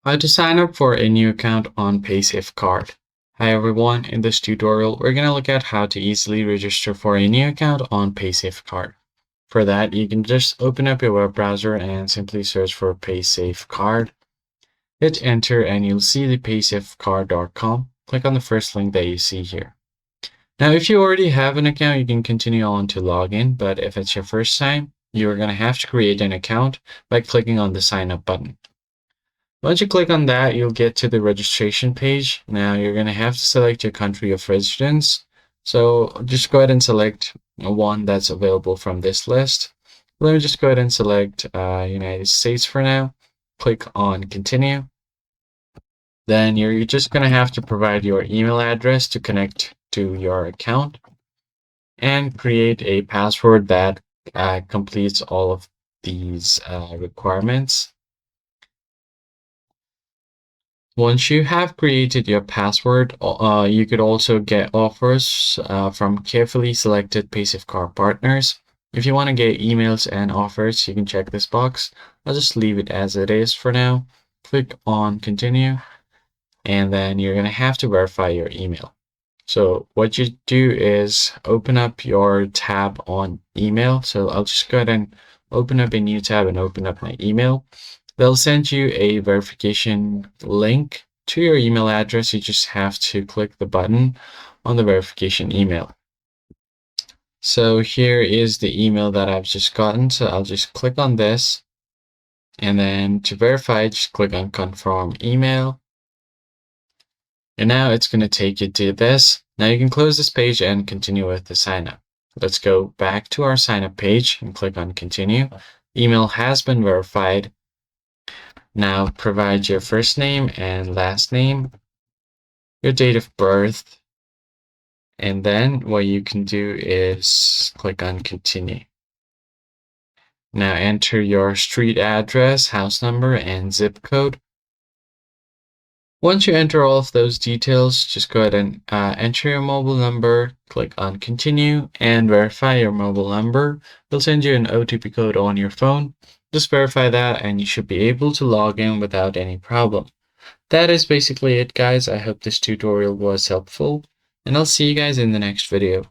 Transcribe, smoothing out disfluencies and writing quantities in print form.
How to sign up for a new account on Paysafe Card. Hi everyone, in this tutorial we're going to look at how to easily register for a new account on Paysafe Card. For that, you can just open up your web browser and simply search for Paysafe Card. Hit enter and you'll see the paysafecard.com. Click on the first link that you see here. Now if you already have an account, you can continue on to log in, but if it's your first time, you're going to have to create an account by clicking on the sign up button. Once you click on that, you'll get to the registration page. Now you're going to have to select your country of residence. So just go ahead and select one that's available from this list. Let me just go ahead and select United States for now. Click on continue. Then you're just going to have to provide your email address to connect to your account and create a password that completes all of these requirements. Once you have created your password, you could also get offers from carefully selected Paysafe Card partners. If you want to get emails and offers, you can check this box. I'll just leave it as it is for now. Click on continue, and then you're going to have to verify your email. So what you do is open up your tab on email. So I'll just go ahead and open up a new tab and open up my email. They'll send you a verification link to your email address. You just have to click the button on the verification email. So here is the email that I've just gotten. So I'll just click on this. And then to verify, just click on confirm email. And now it's going to take you to this. Now you can close this page and continue with the sign up. Let's go back to our sign up page and click on continue. Email has been verified. Now provide your first name and last name, your date of birth, and then what you can do is click on continue. Now enter your street address, house number, and zip code. Once you enter all of those details, just go ahead and enter your mobile number, click on continue, and verify your mobile number. They'll send you an OTP code on your phone. Just verify that and you should be able to log in without any problem. That is basically it, guys. I hope this tutorial was helpful, and I'll see you guys in the next video.